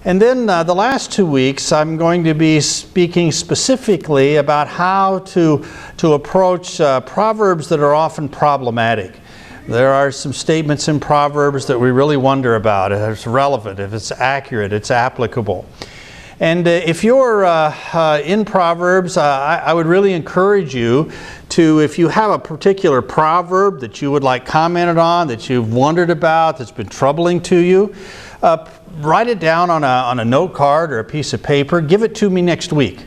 And then the last 2 weeks, I'm going to be speaking specifically about how to approach Proverbs that are often problematic. There are some statements in Proverbs that we really wonder about, if it's relevant, if it's accurate, it's applicable. And if you're in Proverbs, I would really encourage you to, if you have a particular proverb that you would like commented on, that you've wondered about, that's been troubling to you, write it down on a note card or a piece of paper. Give it to me next week.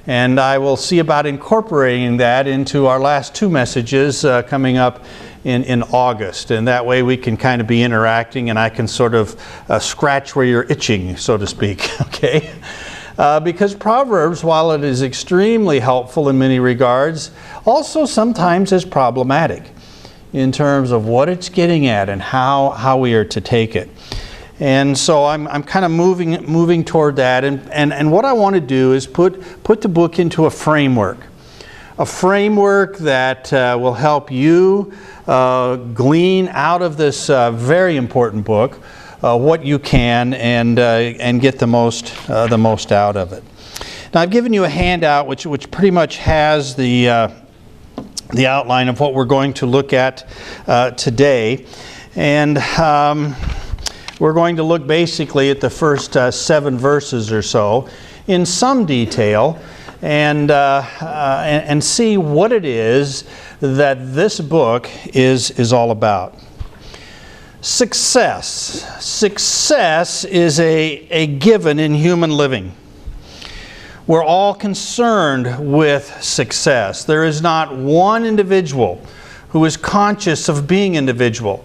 And I will see about incorporating that into our last 2 messages coming up in August. And that way we can kind of be interacting and I can sort of scratch where you're itching, so to speak. Okay? Because Proverbs, while it is extremely helpful in many regards, also sometimes is problematic in terms of what it's getting at and how we are to take it. And so I'm kind of moving toward that. And what I want to do is put the book into a framework that will help you glean out of this very important book what you can and get the most out of it. Now I've given you a handout which pretty much has the outline of what we're going to look at today, and we're going to look basically at the first 7 verses or so in some detail and see what it is that this book is all about. Success. Success is a given in human living. We're all concerned with success. There is not one individual who is conscious of being individual.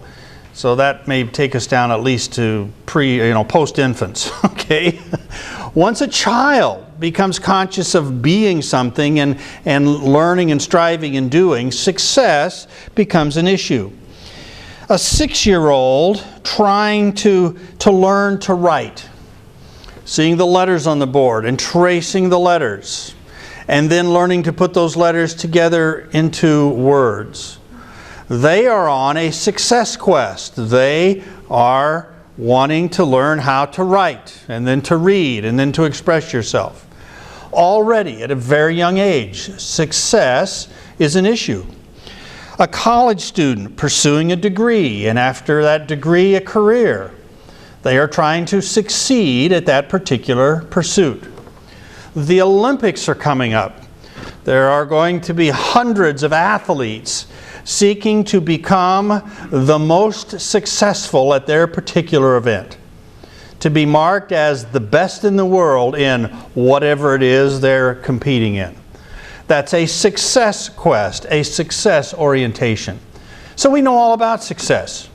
So that may take us down at least to post-infants, okay? Once a child becomes conscious of being something and learning and striving and doing, success becomes an issue. A 6-year-old trying to learn to write, seeing the letters on the board and tracing the letters, and then learning to put those letters together into words. They are on a success quest. They are wanting to learn how to write, and then to read, and then to express yourself. Already at a very young age, success is an issue. A college student pursuing a degree, and after that degree, a career. They are trying to succeed at that particular pursuit. The Olympics are coming up. There are going to be hundreds of athletes seeking to become the most successful at their particular event, to be marked as the best in the world in whatever it is they're competing in. That's a success quest, a success orientation. So we know all about success.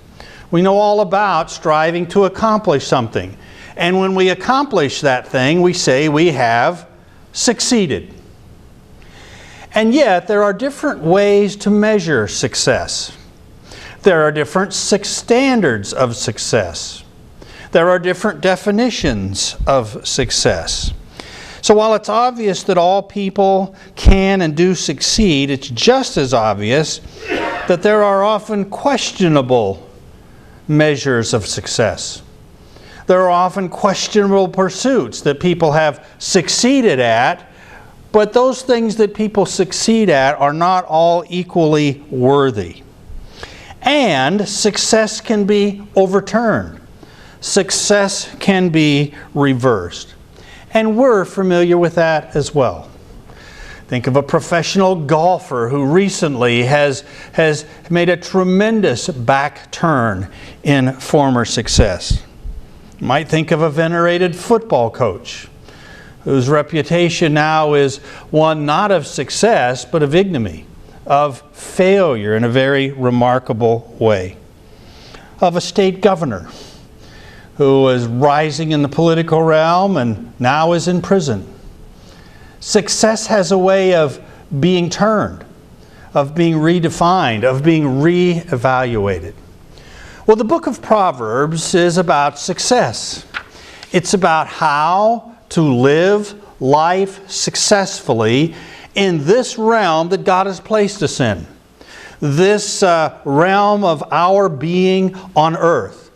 We know all about striving to accomplish something. And when we accomplish that thing, we say we have succeeded. And yet, there are different ways to measure success. There are different standards of success. There are different definitions of success. So while it's obvious that all people can and do succeed, it's just as obvious that there are often questionable measures of success. There are often questionable pursuits that people have succeeded at, but those things that people succeed at are not all equally worthy. And success can be overturned. Success can be reversed. And we're familiar with that as well. Think of a professional golfer who recently has made a tremendous back turn in former success. You might think of a venerated football coach whose reputation now is one not of success, but of ignominy, of failure in a very remarkable way. Of a state governor who was rising in the political realm and now is in prison. Success has a way of being turned, of being redefined, of being reevaluated. Well, the book of Proverbs is about success. It's about how to live life successfully in this realm that God has placed us in. This realm of our being on earth,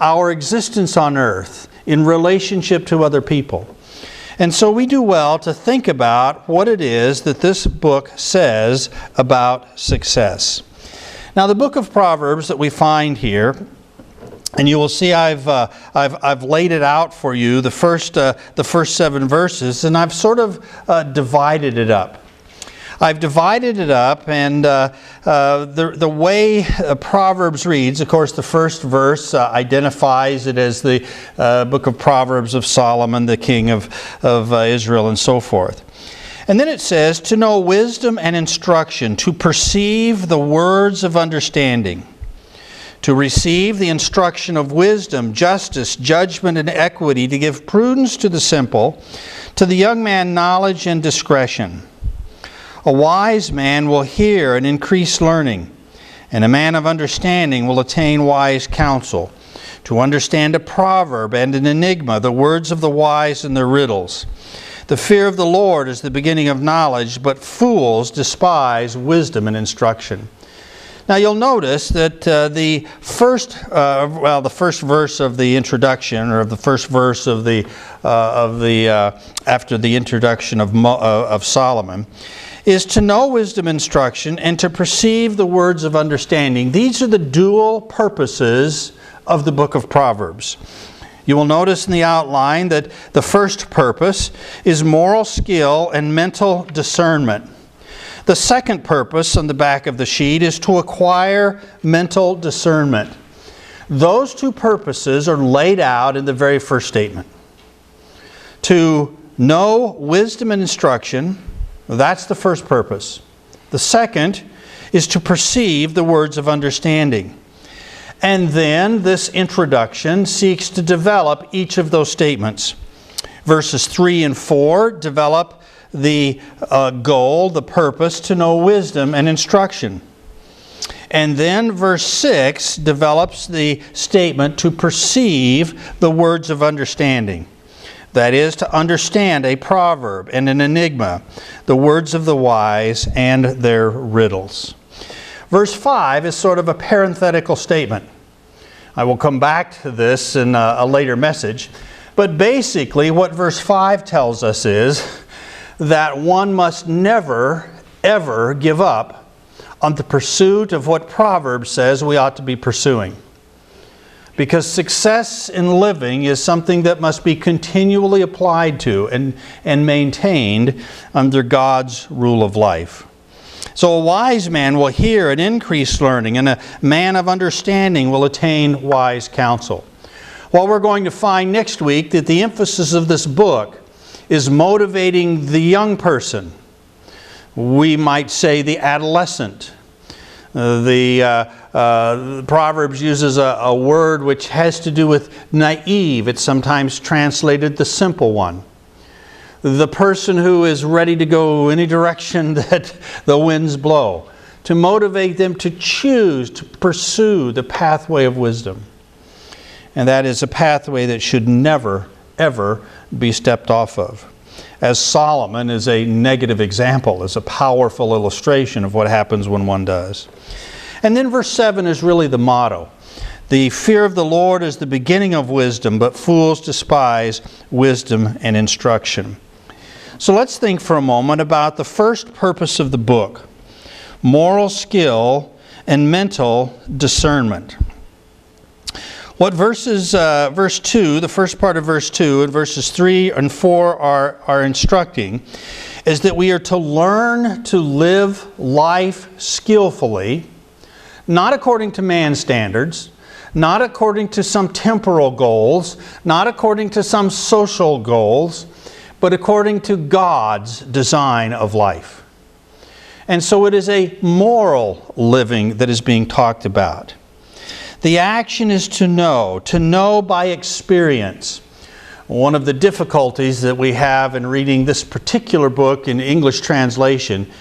our existence on earth in relationship to other people. And so we do well to think about what it is that this book says about success. Now, the book of Proverbs that we find here, and you will see I've laid it out for you, the first 7 verses, and I've sort of divided it up. I've divided it up, and the way Proverbs reads, of course, the first verse identifies it as the book of Proverbs of Solomon, the king of Israel, and so forth. And then it says, to know wisdom and instruction, to perceive the words of understanding, to receive the instruction of wisdom, justice, judgment, and equity, to give prudence to the simple, to the young man knowledge and discretion. A wise man will hear and increase learning, and a man of understanding will attain wise counsel. To understand a proverb and an enigma, the words of the wise and their riddles. The fear of the Lord is the beginning of knowledge, but fools despise wisdom and instruction. Now you'll notice that the first verse of the introduction, or of the first verse of after the introduction of Solomon, is to know wisdom instruction and to perceive the words of understanding. These are the dual purposes of the book of Proverbs. You will notice in the outline that the first purpose is moral skill and mental discernment. The second purpose on the back of the sheet is to acquire mental discernment. Those two purposes are laid out in the very first statement. To know wisdom and instruction, that's the first purpose. The second is to perceive the words of understanding. And then this introduction seeks to develop each of those statements. Verses 3 and 4 develop the goal, the purpose, to know wisdom and instruction. And then verse 6 develops the statement to perceive the words of understanding. That is, to understand a proverb and an enigma, the words of the wise and their riddles. Verse 5 is sort of a parenthetical statement. I will come back to this in a later message. But basically what verse 5 tells us is that one must never, ever give up on the pursuit of what Proverbs says we ought to be pursuing. Because success in living is something that must be continually applied to and maintained under God's rule of life. So a wise man will hear and increase learning, and a man of understanding will attain wise counsel. Well, we're going to find next week that the emphasis of this book is motivating the young person. We might say the adolescent. Proverbs uses a word which has to do with naive. It's sometimes translated the simple one. The person who is ready to go any direction that the winds blow. To motivate them to choose, to pursue the pathway of wisdom. And that is a pathway that should never, ever be stepped off of. As Solomon is a negative example, is a powerful illustration of what happens when one does. And then verse 7 is really the motto. The fear of the Lord is the beginning of wisdom, but fools despise wisdom and instruction. So let's think for a moment about the first purpose of the book. Moral skill and mental discernment. What verse 2, the first part of verse 2, and verses 3 and 4 are instructing is that we are to learn to live life skillfully, not according to man's standards, not according to some temporal goals, not according to some social goals, but according to God's design of life. And so it is a moral living that is being talked about. The action is to know by experience. One of the difficulties that we have in reading this particular book in English translation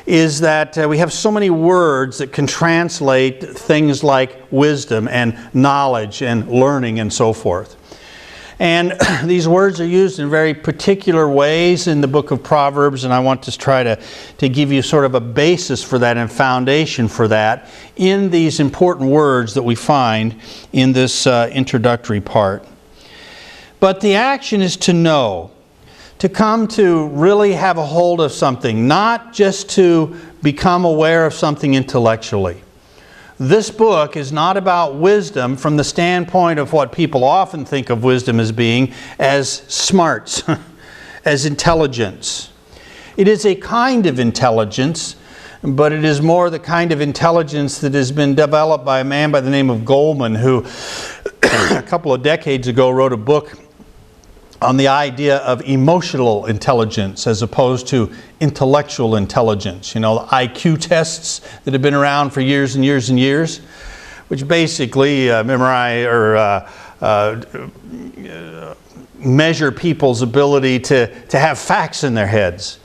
is that we have so many words that can translate things like wisdom and knowledge and learning and so forth. And these words are used in very particular ways in the book of Proverbs, and I want to try to give you sort of a basis for that and foundation for that in these important words that we find in this introductory part. But the action is to know, to come to really have a hold of something, not just to become aware of something intellectually. This book is not about wisdom from the standpoint of what people often think of wisdom as being, as smarts, as intelligence. It is a kind of intelligence, but it is more the kind of intelligence that has been developed by a man by the name of Goldman, who a couple of decades ago wrote a book on the idea of emotional intelligence as opposed to intellectual intelligence. You know, the IQ tests that have been around for years and years and years, which basically measure people's ability to have facts in their heads.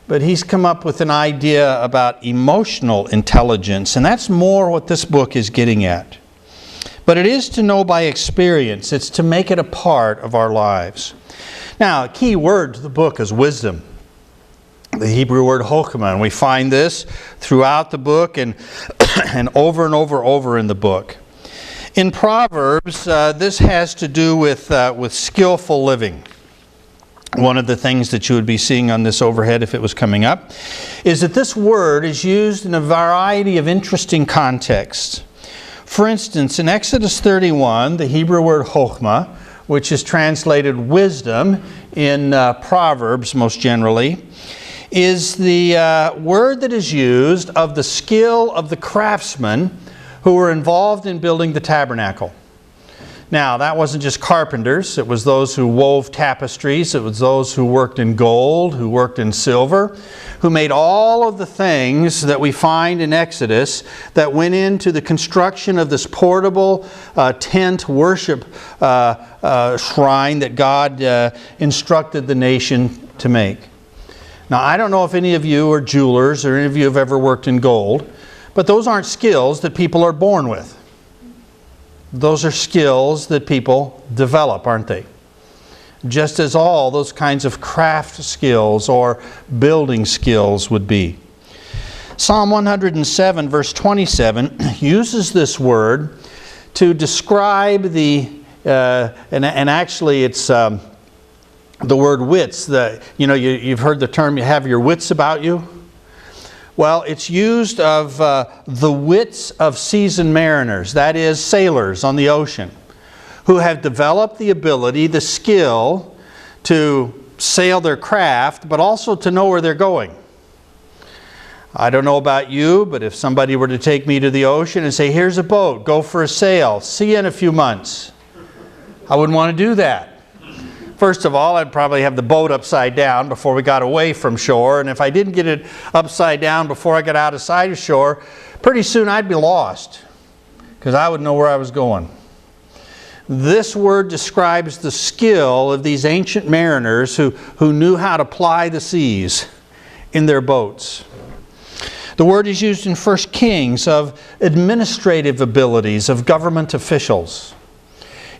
But he's come up with an idea about emotional intelligence, and that's more what this book is getting at. But it is to know by experience. It's to make it a part of our lives. Now, a key word to the book is wisdom. The Hebrew word chokmah, and we find this throughout the book and over in the book. In Proverbs, this has to do with skillful living. One of the things that you would be seeing on this overhead if it was coming up is that this word is used in a variety of interesting contexts. For instance, in Exodus 31, the Hebrew word chokmah, which is translated wisdom in Proverbs most generally, is the word that is used of the skill of the craftsmen who were involved in building the tabernacle. Now, that wasn't just carpenters. It was those who wove tapestries. It was those who worked in gold, who worked in silver, who made all of the things that we find in Exodus that went into the construction of this portable tent worship shrine that God instructed the nation to make. Now, I don't know if any of you are jewelers or any of you have ever worked in gold, but those aren't skills that people are born with. Those are skills that people develop, aren't they? Just as all those kinds of craft skills or building skills would be. Psalm 107 verse 27 uses this word to describe and actually it's the word wits. You've heard the term, you have your wits about you. Well, it's used of the wits of seasoned mariners, that is, sailors on the ocean, who have developed the ability, the skill to sail their craft, but also to know where they're going. I don't know about you, but if somebody were to take me to the ocean and say, here's a boat, go for a sail, see you in a few months, I wouldn't want to do that. First of all, I'd probably have the boat upside down before we got away from shore. And if I didn't get it upside down before I got out of sight of shore, pretty soon I'd be lost because I would know where I was going. This word describes the skill of these ancient mariners who knew how to ply the seas in their boats. The word is used in 1 Kings of administrative abilities of government officials.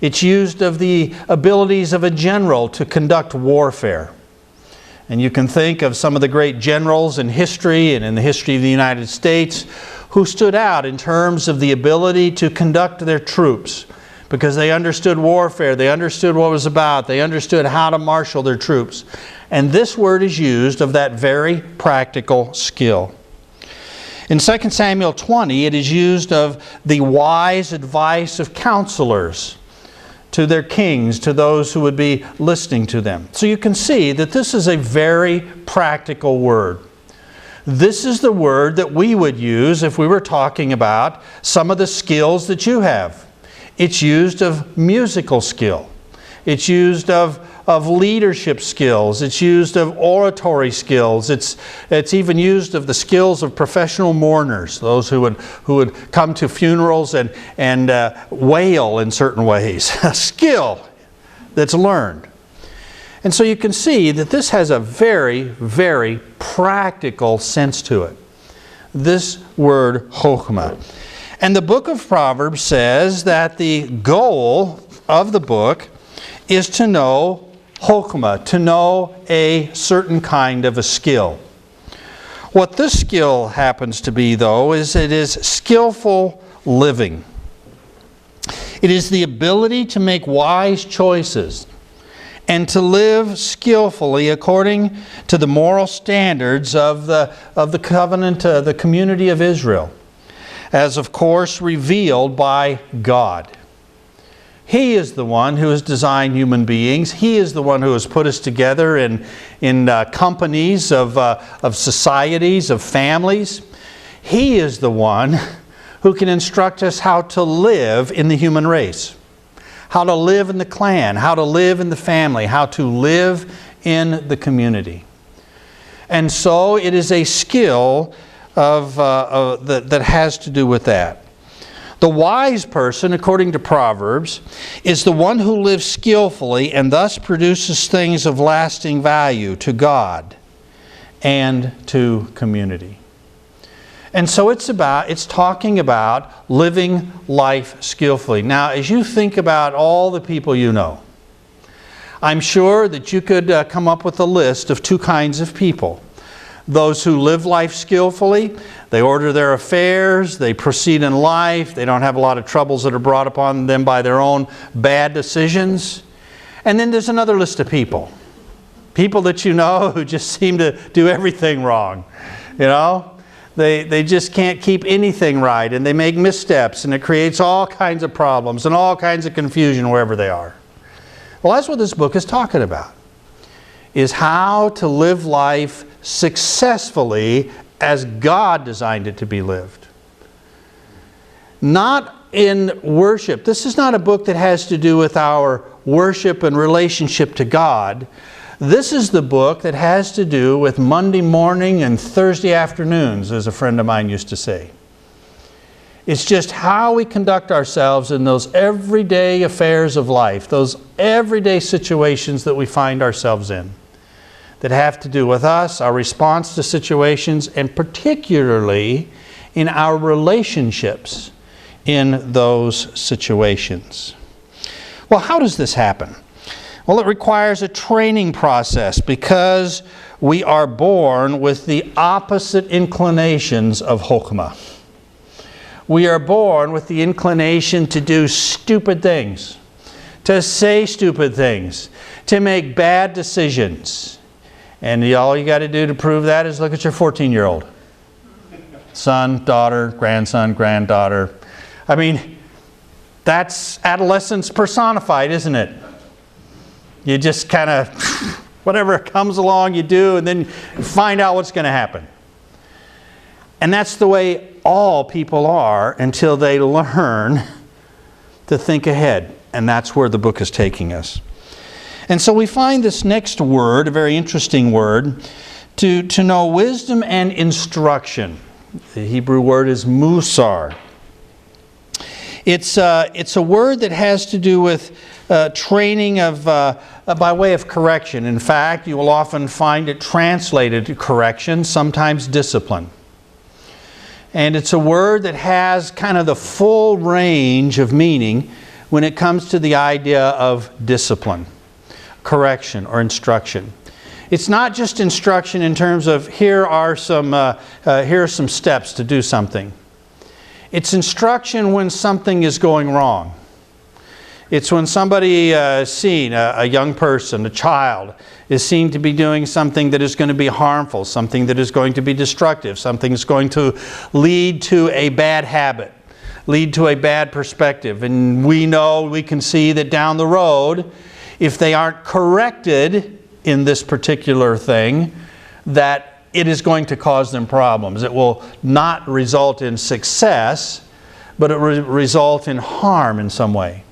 It's used of the abilities of a general to conduct warfare. And you can think of some of the great generals in history and in the history of the United States who stood out in terms of the ability to conduct their troops because they understood warfare, they understood what it was about, they understood how to marshal their troops. And this word is used of that very practical skill. In 2 Samuel 20, it is used of the wise advice of counselors to their kings, to those who would be listening to them. So you can see that this is a very practical word. This is the word that we would use if we were talking about some of the skills that you have. It's used of musical skill. It's used of leadership skills. It's used of oratory skills. It's even used of the skills of professional mourners, those who would come to funerals and wail in certain ways. A skill that's learned. And so you can see that this has a very, very practical sense to it. This word chokmah. And the book of Proverbs says that the goal of the book is to know chokmah, to know a certain kind of a skill. What this skill happens to be, though, is it is skillful living. It is the ability to make wise choices, and to live skillfully according to the moral standards of the covenant, the community of Israel, as of course revealed by God. He is the one who has designed human beings. He is the one who has put us together in companies of societies, of families. He is the one who can instruct us how to live in the human race, how to live in the clan, how to live in the family, how to live in the community. And so it is a skill that has to do with that. The wise person, according to Proverbs, is the one who lives skillfully and thus produces things of lasting value to God and to community. And so it's talking about living life skillfully. Now, as you think about all the people you know, I'm sure that you could come up with a list of two kinds of people. Those who live life skillfully, they order their affairs, they proceed in life, they don't have a lot of troubles that are brought upon them by their own bad decisions. And then there's another list of people. People that you know who just seem to do everything wrong. You know? They just can't keep anything right, and they make missteps, and it creates all kinds of problems and all kinds of confusion wherever they are. Well, that's what this book is talking about, is how to live life successfully as God designed it to be lived. Not in worship. This is not a book that has to do with our worship and relationship to God. This is the book that has to do with Monday morning and Thursday afternoons, as a friend of mine used to say. It's just how we conduct ourselves in those everyday affairs of life, those everyday situations that we find ourselves in, that have to do with us, our response to situations, and particularly in our relationships in those situations. Well, how does this happen? Well, it requires a training process because we are born with the opposite inclinations of Chokhmah. We are born with the inclination to do stupid things, to say stupid things, to make bad decisions. And all you got to do to prove that is look at your 14-year-old. Son, daughter, grandson, granddaughter. I mean, that's adolescence personified, isn't it? You just kind of, whatever comes along you do, and then find out what's going to happen. And that's the way all people are until they learn to think ahead. And that's where the book is taking us. And so we find this next word, a very interesting word, to know wisdom and instruction. The Hebrew word is musar. It's a word that has to do with training of by way of correction. In fact, you will often find it translated correction, sometimes discipline. And it's a word that has kind of the full range of meaning when it comes to the idea of discipline, correction, or instruction. It's not just instruction in terms of here are some steps to do something. It's instruction when something is going wrong. It's when somebody seen, a young person, a child, is seen to be doing something that is going to be harmful, something that is going to be destructive, something that's going to lead to a bad habit, lead to a bad perspective. And we know, we can see that down the road, if they aren't corrected in this particular thing, that it is going to cause them problems. It will not result in success, but it will result in harm in some way.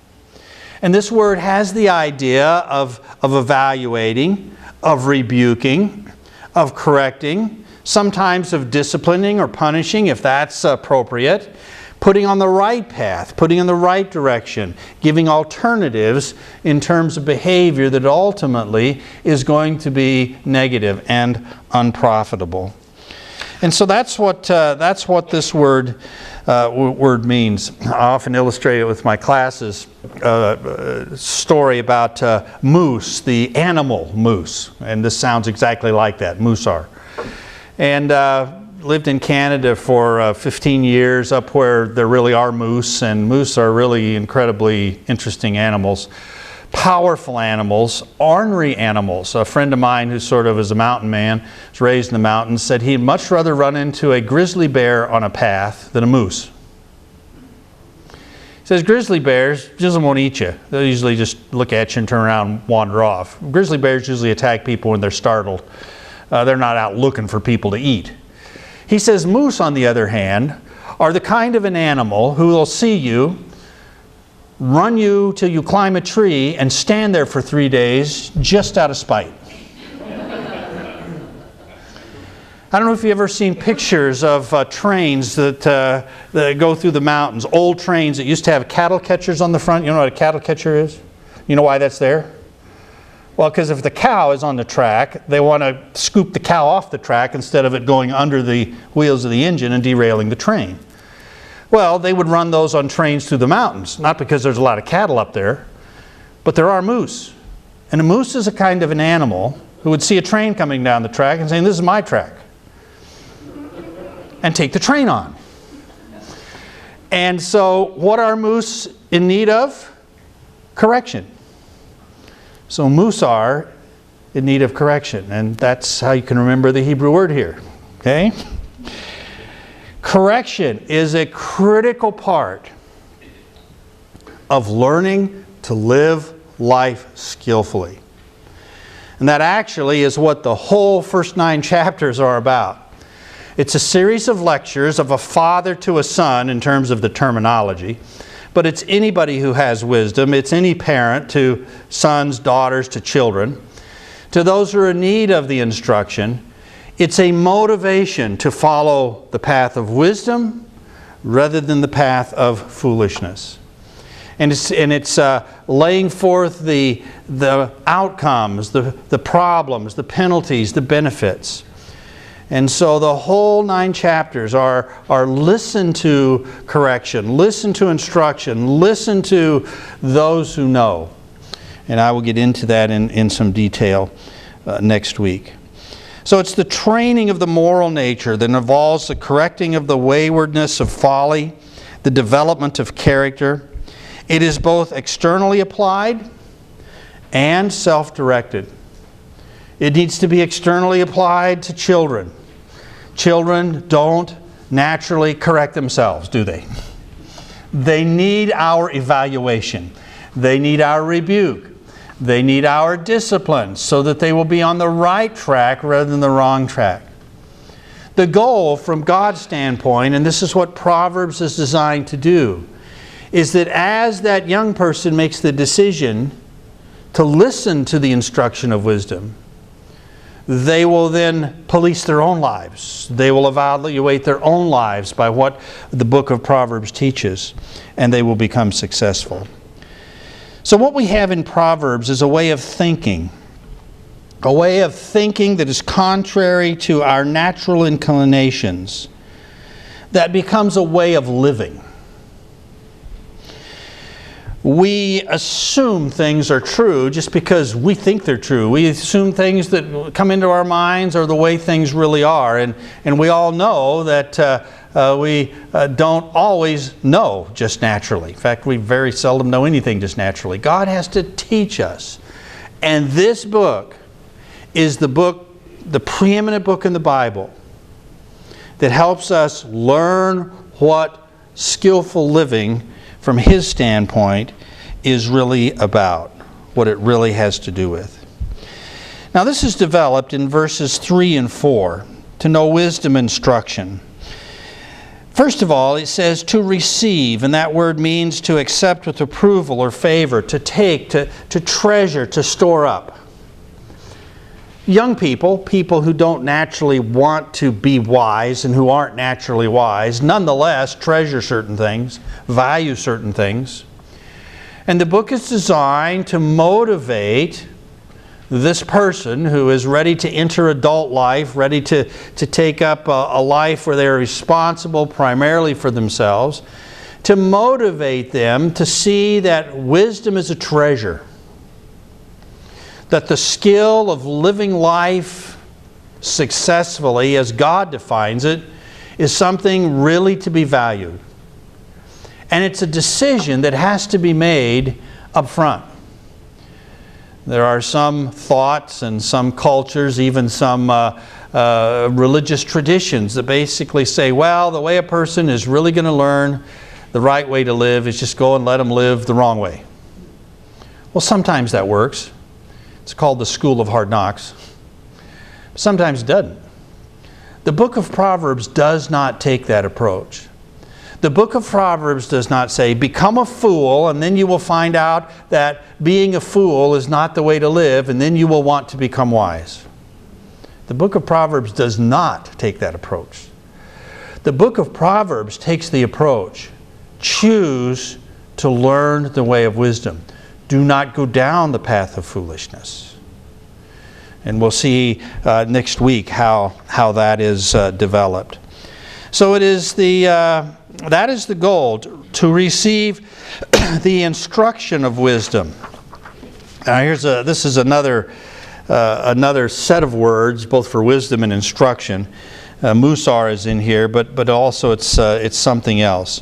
And this word has the idea of evaluating, of rebuking, of correcting, sometimes of disciplining or punishing if that's appropriate, putting on the right path, putting in the right direction, giving alternatives in terms of behavior that ultimately is going to be negative and unprofitable. And so that's what this word means. I often illustrate it with my classes. A story about moose, the animal moose, and this sounds exactly like that, musar. And lived in Canada for 15 years, up where there really are moose, and moose are really incredibly interesting animals. powerful animals, ornery animals. A friend of mine who sort of is a mountain man, was raised in the mountains, said he'd much rather run into a grizzly bear on a path than a moose. He says grizzly bears just won't eat you. They'll usually just look at you and turn around and wander off. Grizzly bears usually attack people when they're startled. They're not out looking for people to eat. He says moose, on the other hand, are the kind of an animal who will see you, run you till you climb a tree, and stand there for 3 days just out of spite. I don't know if you've ever seen pictures of trains that go through the mountains, old trains that used to have cattle catchers on the front. You know what a cattle catcher is? You know why that's there? Well, because if the cow is on the track, they want to scoop the cow off the track instead of it going under the wheels of the engine and derailing the train. Well, they would run those on trains through the mountains, not because there's a lot of cattle up there, but there are moose. And a moose is a kind of an animal who would see a train coming down the track and saying, "This is my track," and take the train on. And so what are moose in need of? Correction. So moose are in need of correction, and that's how you can remember the Hebrew word here. Okay? Correction is a critical part of learning to live life skillfully. And that actually is what the whole first 9 chapters are about. It's a series of lectures of a father to a son in terms of the terminology, but it's anybody who has wisdom. It's any parent to sons, daughters, to children. To those who are in need of the instruction, it's a motivation to follow the path of wisdom rather than the path of foolishness. And it's laying forth the outcomes, the problems, the penalties, the benefits. And so the whole 9 chapters are listen to correction, listen to instruction, listen to those who know. And I will get into that in some detail next week. So it's the training of the moral nature that involves the correcting of the waywardness of folly, the development of character. It is both externally applied and self-directed. It needs to be externally applied to children. Children don't naturally correct themselves, do they? They need our evaluation. They need our rebuke. They need our discipline so that they will be on the right track rather than the wrong track. The goal from God's standpoint, and this is what Proverbs is designed to do, is that as that young person makes the decision to listen to the instruction of wisdom, they will then police their own lives. They will evaluate their own lives by what the book of Proverbs teaches, and they will become successful. So what we have in Proverbs is a way of thinking. A way of thinking that is contrary to our natural inclinations. That becomes a way of living. We assume things are true just because we think they're true. We assume things that come into our minds are the way things really are. And we all know that we don't always know just naturally. In fact, we very seldom know anything just naturally. God has to teach us. And this book is the preeminent book in the Bible that helps us learn what skillful living from His standpoint is really about, what it really has to do with. Now this is developed in verses 3 and 4 to know wisdom instruction. First of all, it says to receive, and that word means to accept with approval or favor, to take, to treasure, to store up. Young people, people who don't naturally want to be wise and who aren't naturally wise, nonetheless treasure certain things, value certain things. And the book is designed to motivate this person who is ready to enter adult life, ready to take up a life where they are responsible primarily for themselves, to motivate them to see that wisdom is a treasure. That the skill of living life successfully, as God defines it, is something really to be valued. And it's a decision that has to be made up front. There are some thoughts and some cultures, even some religious traditions that basically say, well, the way a person is really going to learn the right way to live is just go and let them live the wrong way. Well, sometimes that works. It's called the school of hard knocks. Sometimes it doesn't. The book of Proverbs does not take that approach. The book of Proverbs does not say, become a fool, and then you will find out that being a fool is not the way to live, and then you will want to become wise. The book of Proverbs does not take that approach. The book of Proverbs takes the approach, choose to learn the way of wisdom. Do not go down the path of foolishness. And we'll see next week how that is developed. So it is that is the goal, to receive the instruction of wisdom. Now this is another set of words, both for wisdom and instruction. Musar is in here, but also it's something else.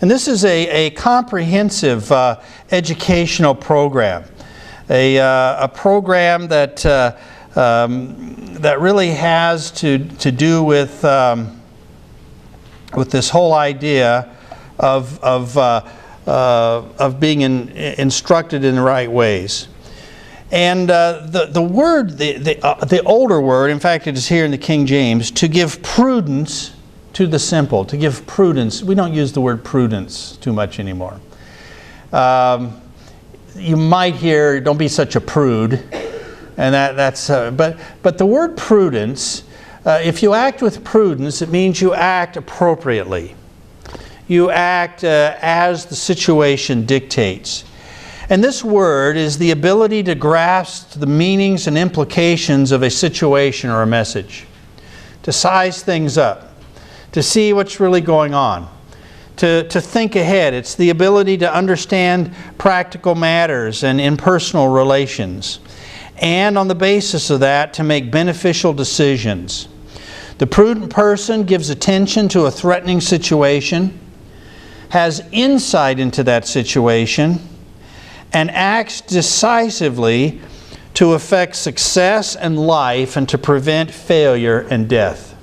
And this is a comprehensive educational program, a program that really has to do with this whole idea of being instructed in the right ways. And the word, the older word, in fact it is here in the King James, to give prudence to the simple, to give prudence. We don't use the word prudence too much anymore. You might hear, don't be such a prude, and but the word prudence, if you act with prudence, it means you act appropriately. You act as the situation dictates. And this word is the ability to grasp the meanings and implications of a situation or a message, to size things up, to see what's really going on, to think ahead. It's the ability to understand practical matters and impersonal relations, and on the basis of that, to make beneficial decisions. The prudent person gives attention to a threatening situation, has insight into that situation, and acts decisively to affect success and life and to prevent failure and death.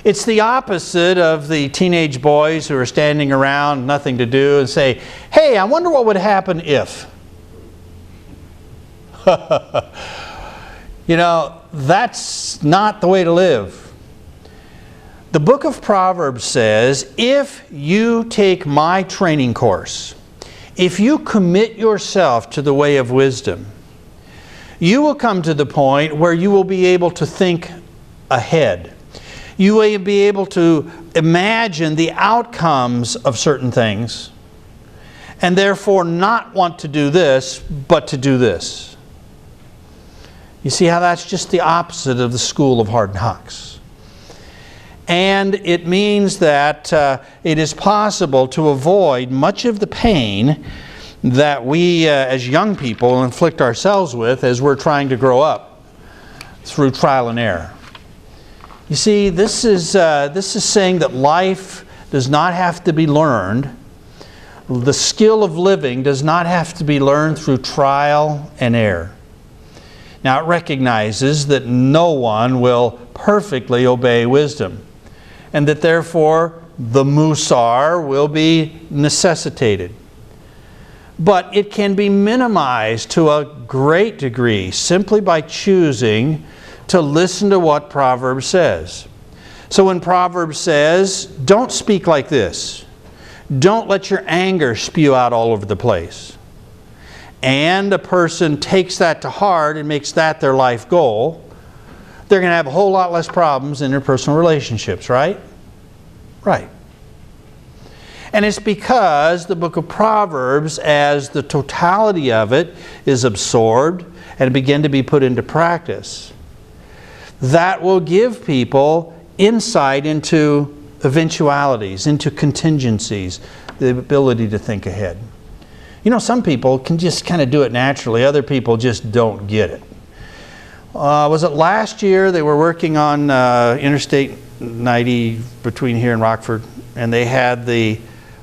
It's the opposite of the teenage boys who are standing around, nothing to do, and say, hey, I wonder what would happen if. You know, that's not the way to live. The book of Proverbs says, if you take my training course, if you commit yourself to the way of wisdom, you will come to the point where you will be able to think ahead. You will be able to imagine the outcomes of certain things, and therefore not want to do this, but to do this. You see how that's just the opposite of the school of hard knocks. And it means that it is possible to avoid much of the pain that we as young people inflict ourselves with as we're trying to grow up through trial and error. You see, this is saying that life does not have to be learned. The skill of living does not have to be learned through trial and error. Now it recognizes that no one will perfectly obey wisdom, and that therefore the musar will be necessitated. But it can be minimized to a great degree simply by choosing to listen to what Proverbs says. So when Proverbs says, don't speak like this, don't let your anger spew out all over the place, and a person takes that to heart and makes that their life goal, they're going to have a whole lot less problems in their personal relationships, right? Right. And it's because the book of Proverbs, as the totality of it, is absorbed and begin to be put into practice, that will give people insight into eventualities, into contingencies, the ability to think ahead. You know, some people can just kind of do it naturally. Other people just don't get it. Was it last year they were working on Interstate 90 between here and Rockford, and they had the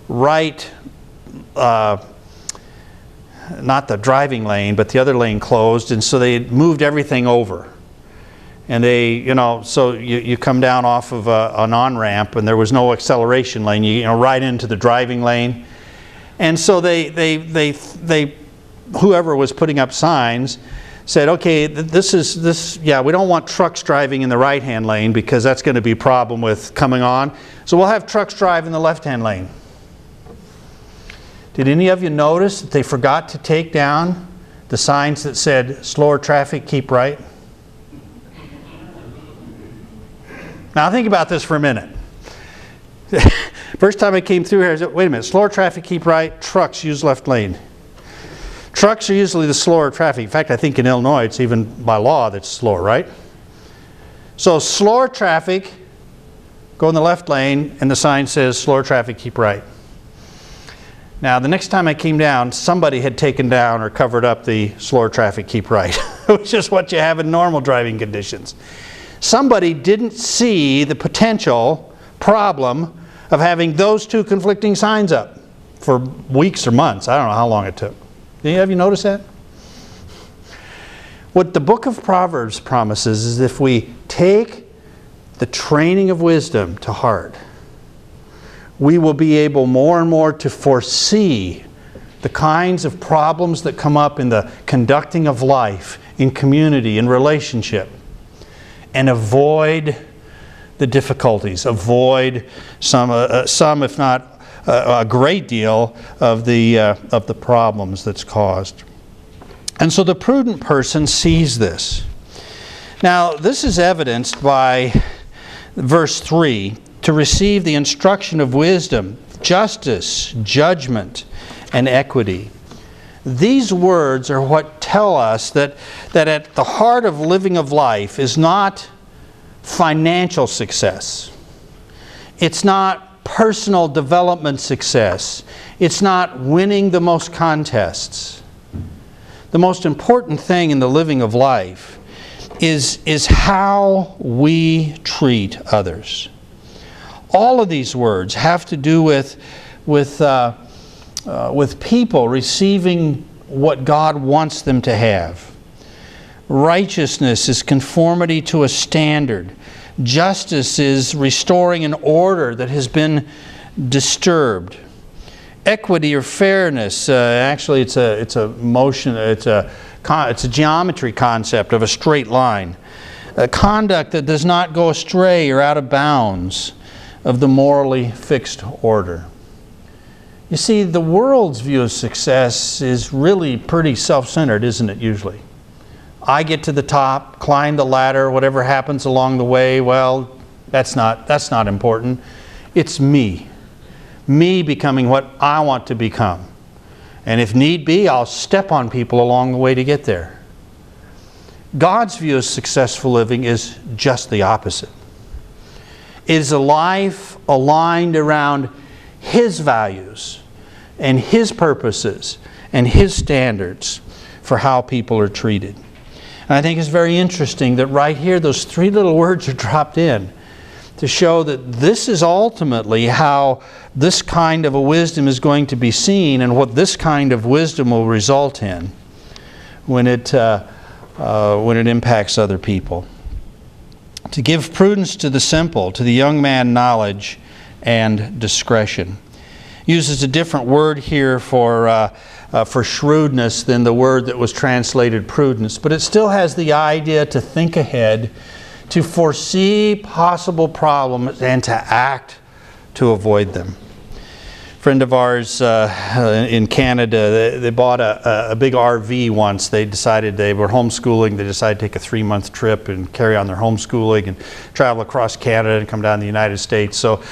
right not the driving lane, but the other lane closed, and so they moved everything over. And they, so you come down off of an on-ramp, and there was no acceleration lane. You right into the driving lane. And so they whoever was putting up signs said, okay, we don't want trucks driving in the right-hand lane because that's going to be a problem with coming on. So we'll have trucks drive in the left-hand lane. Did any of you notice that they forgot to take down the signs that said, slower traffic, keep right? Now think about this for a minute. First time I came through here, I said, wait a minute, slower traffic, keep right, trucks use left lane. Trucks are usually the slower traffic. In fact, I think in Illinois, it's even by law that's slower, right? So slower traffic, go in the left lane, and the sign says, slower traffic, keep right. Now, the next time I came down, somebody had taken down or covered up the slower traffic, keep right, which is what you have in normal driving conditions. Somebody didn't see the potential problem of having those two conflicting signs up for weeks or months. I don't know how long it took. Have you noticed that? What the book of Proverbs promises is if we take the training of wisdom to heart, we will be able more and more to foresee the kinds of problems that come up in the conducting of life, in community, in relationship, and avoid the difficulties, avoid some if not a great deal of the problems that's caused. And so the prudent person sees this. Now, this is evidenced by verse 3, to receive the instruction of wisdom, justice, judgment, and equity. These words are what tell us that at the heart of living of life is not financial success. It's not personal development success. It's not winning the most contests. The most important thing in the living of life is how we treat others. All of these words have to do with people receiving what God wants them to have. Righteousness is conformity to a standard. Justice is restoring an order that has been disturbed. Equity or fairness, actually it's a motion, it's a geometry concept of a straight line. A conduct that does not go astray or out of bounds of the morally fixed order. You see, the world's view of success is really pretty self-centered, isn't it, usually? I get to the top, climb the ladder, whatever happens along the way, well, that's not important. It's me. Me becoming what I want to become. And if need be, I'll step on people along the way to get there. God's view of successful living is just the opposite. It is a life aligned around His values and His purposes and His standards for how people are treated. And I think it's very interesting that right here those three little words are dropped in to show that this is ultimately how this kind of a wisdom is going to be seen and what this kind of wisdom will result in when it impacts other people. To give prudence to the simple, to the young man knowledge and discretion. Uses a different word here for shrewdness than the word that was translated prudence, but it still has the idea to think ahead, to foresee possible problems, and to act to avoid them. A friend of ours in Canada, they bought a big RV once. They decided they were homeschooling. They decided to take a 3-month trip and carry on their homeschooling and travel across Canada and come down to the United States. So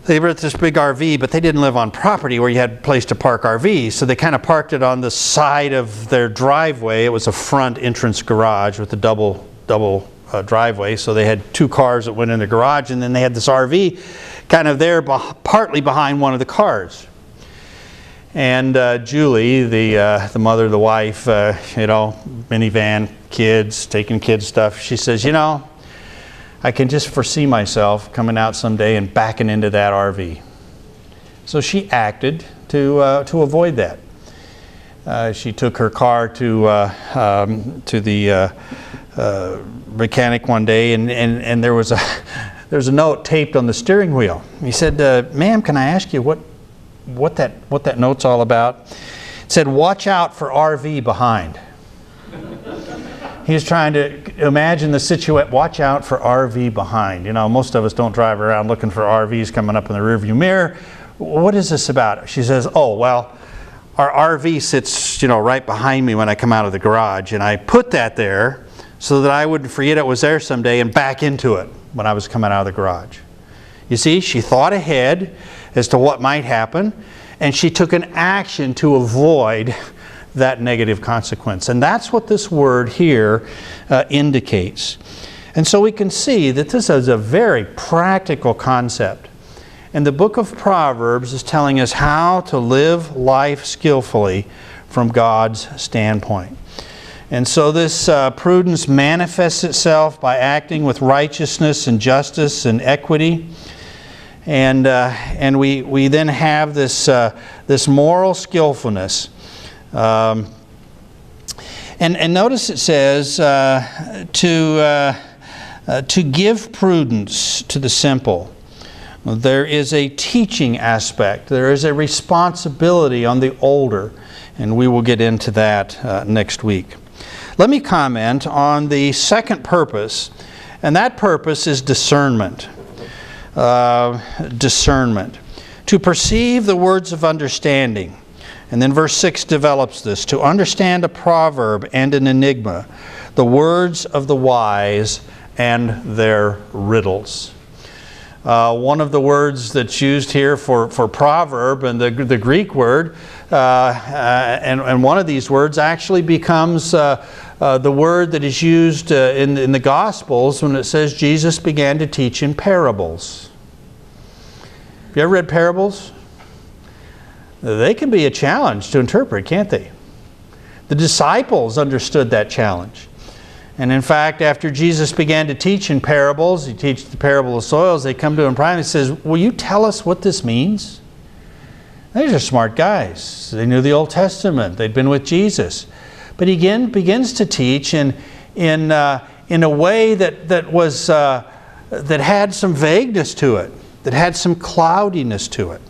they were at this big RV, but they didn't live on property where you had a place to park RVs. So they kind of parked it on the side of their driveway. It was a front entrance garage with a double driveway. So they had 2 cars that went in the garage, and then they had this RV kind of there partly behind one of the cars. And Julie, the mother, the wife, minivan, kids, taking kids stuff, she says, I can just foresee myself coming out someday and backing into that RV. So she acted to avoid that. She took her car to the mechanic one day, and there was a note taped on the steering wheel. He said, "Ma'am, can I ask you what that note's all about?" It said, "Watch out for RV behind." He was trying to imagine the situation. Watch out for RV behind. You know, most of us don't drive around looking for RVs coming up in the rearview mirror. What is this about? She says, "Oh, well, our RV sits, right behind me when I come out of the garage, and I put that there so that I wouldn't forget it was there someday and back into it when I was coming out of the garage." You see, she thought ahead as to what might happen, and she took an action to avoid that negative consequence. And that's what this word here indicates. And so we can see that this is a very practical concept. And the book of Proverbs is telling us how to live life skillfully from God's standpoint. And so this prudence manifests itself by acting with righteousness and justice and equity. And we then have this moral skillfulness. And notice it says to give prudence to the simple. There is a teaching aspect. There is a responsibility on the older, and we will get into that next week. Let me comment on the second purpose, and that purpose is discernment. Discernment. To perceive the words of understanding. And then verse 6 develops this. To understand a proverb and an enigma, the words of the wise and their riddles. One of the words that's used here for proverb, and the Greek word, and one of these words actually becomes the word that is used in the Gospels when it says Jesus began to teach in parables. Have you ever read parables? They can be a challenge to interpret, can't they? The disciples understood that challenge. And in fact, after Jesus began to teach in parables, He teaches the parable of soils, they come to Him privately and says, "Will you tell us what this means?" These are smart guys. They knew the Old Testament. They'd been with Jesus. But He again begins to teach in a way that had some vagueness to it, that had some cloudiness to it.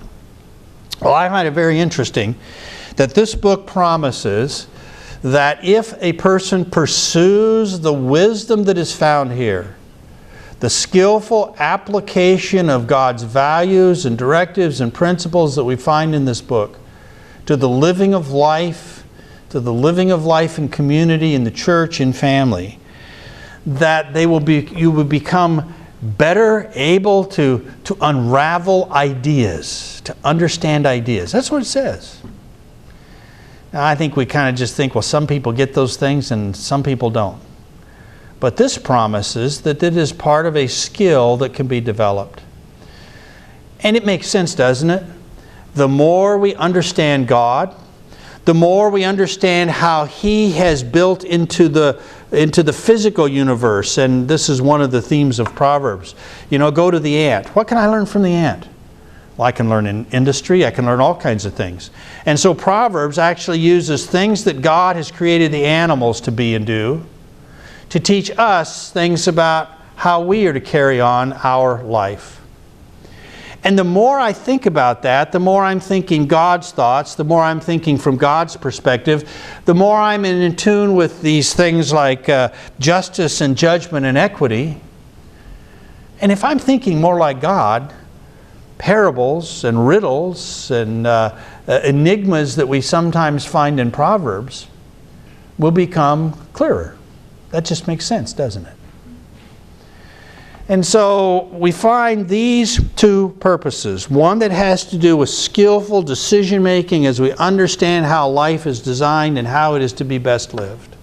Well, I find it very interesting that this book promises that if a person pursues the wisdom that is found here, the skillful application of God's values and directives and principles that we find in this book to the living of life, in community, in the church, in family, that you will become better able to unravel ideas, to understand ideas. That's what it says. Now, I think we kind of just think, well, some people get those things and some people don't. But this promises that it is part of a skill that can be developed. And it makes sense, doesn't it? The more we understand God, the more we understand how He has built into the physical universe, and this is one of the themes of Proverbs. Go to the ant. What can I learn from the ant? Well, I can learn in industry. I can learn all kinds of things. And so Proverbs actually uses things that God has created the animals to be and do to teach us things about how we are to carry on our life. And the more I think about that, the more I'm thinking God's thoughts, the more I'm thinking from God's perspective, the more I'm in tune with these things like justice and judgment and equity. And if I'm thinking more like God, parables and riddles and enigmas that we sometimes find in Proverbs will become clearer. That just makes sense, doesn't it? And so we find these two purposes. One that has to do with skillful decision making as we understand how life is designed and how it is to be best lived.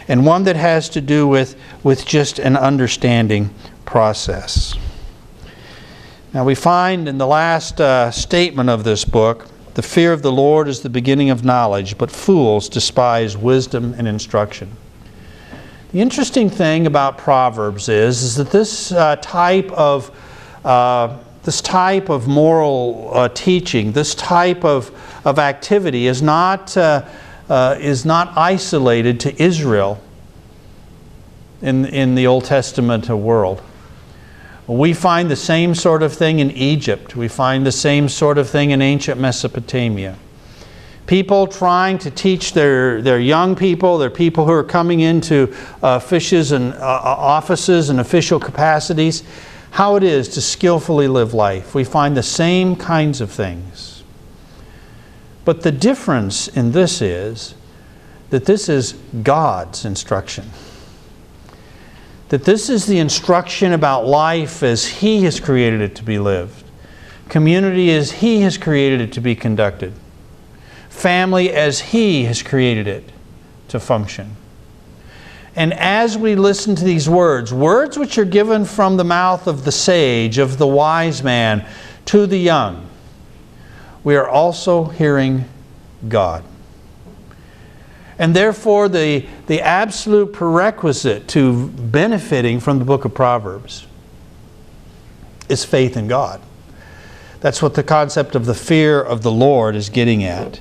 And one that has to do with just an understanding process. Now we find in the last statement of this book, the fear of the Lord is the beginning of knowledge, but fools despise wisdom and instruction. The interesting thing about Proverbs is that this type of this type of moral teaching, this type of activity is not isolated to Israel in the Old Testament world. We find the same sort of thing in Egypt. We find the same sort of thing in ancient Mesopotamia. People trying to teach their young people, their people who are coming into offices and official capacities, how it is to skillfully live life. We find the same kinds of things. But the difference in this is that this is God's instruction. That this is the instruction about life as He has created it to be lived. Community as He has created it to be conducted. Family as He has created it to function. And as we listen to these words which are given from the mouth of the sage, of the wise man, to the young, we are also hearing God. And therefore, the absolute prerequisite to benefiting from the book of Proverbs is faith in God. That's what the concept of the fear of the Lord is getting at.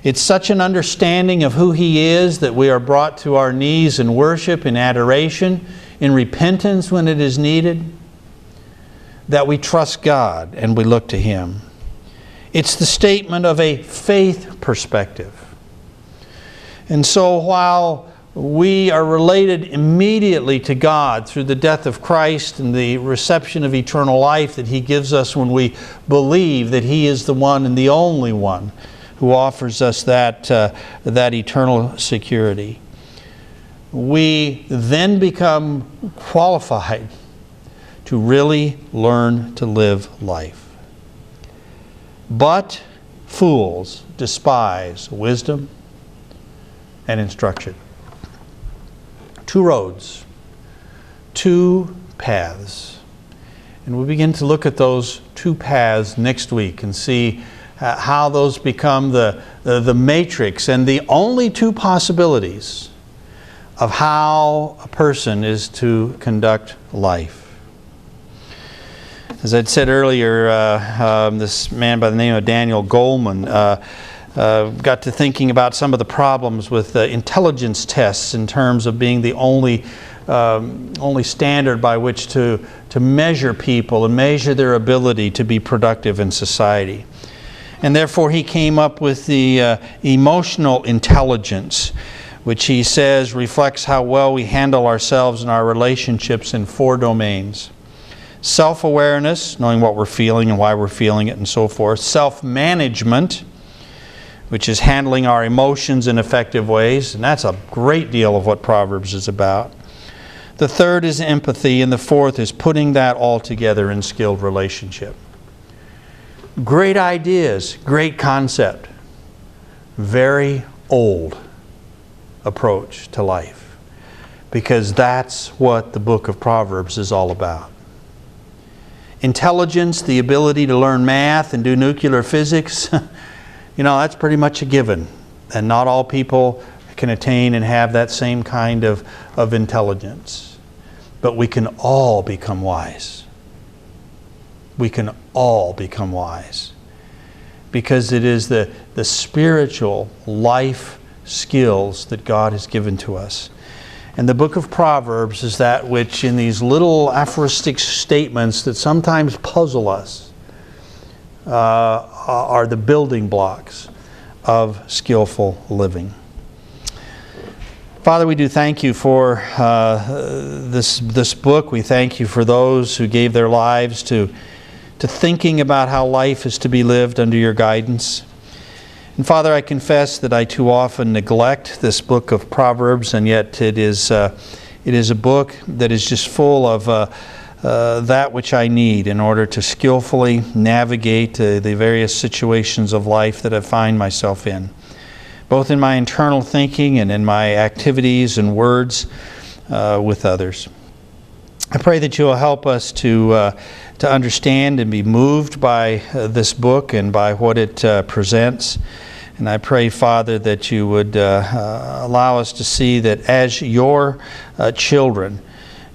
It's such an understanding of who He is that we are brought to our knees in worship, in adoration, in repentance when it is needed, that we trust God and we look to Him. It's the statement of a faith perspective. And so while we are related immediately to God through the death of Christ and the reception of eternal life that He gives us when we believe that He is the one and the only one who offers us that eternal security, we then become qualified to really learn to live life. But fools despise wisdom and instruction. Two roads, two paths. And we begin to look at those two paths next week and see how those become the matrix and the only two possibilities of how a person is to conduct life. As I'd said earlier, this man by the name of Daniel Goleman got to thinking about some of the problems with intelligence tests in terms of being the only standard by which to measure people and measure their ability to be productive in society. And therefore he came up with the emotional intelligence, which he says reflects how well we handle ourselves and our relationships in 4 domains. Self-awareness, knowing what we're feeling and why we're feeling it and so forth. Self-management, which is handling our emotions in effective ways, and that's a great deal of what Proverbs is about. The third is empathy, and the fourth is putting that all together in skilled relationship. Great ideas, great concept. Very old approach to life. Because that's what the book of Proverbs is all about. Intelligence, the ability to learn math and do nuclear physics, that's pretty much a given. And not all people can attain and have that same kind of intelligence. But we can all become wise. We can all become wise. Because it is the spiritual life skills that God has given to us. And the book of Proverbs is that which in these little aphoristic statements that sometimes puzzle us are the building blocks of skillful living. Father, we do thank You for this book. We thank You for those who gave their lives to thinking about how life is to be lived under Your guidance. And Father, I confess that I too often neglect this book of Proverbs, and yet it is a book that is just full of that which I need in order to skillfully navigate the various situations of life that I find myself in, both in my internal thinking and in my activities and words with others. I pray that You will help us to understand and be moved by this book and by what it presents. And I pray, Father, that You would allow us to see that as Your children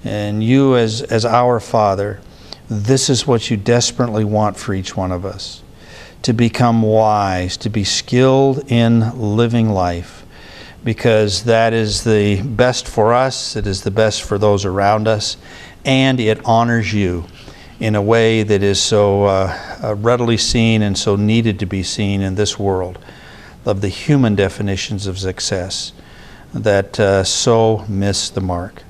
and You as our Father, this is what you desperately want for each one of us. To become wise, to be skilled in living life, because that is the best for us, it is the best for those around us, and it honors you in a way that is so readily seen and so needed to be seen in this world of the human definitions of success that so miss the mark.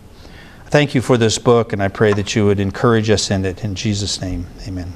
Thank you for this book, and I pray that you would encourage us in it. In Jesus' name, amen.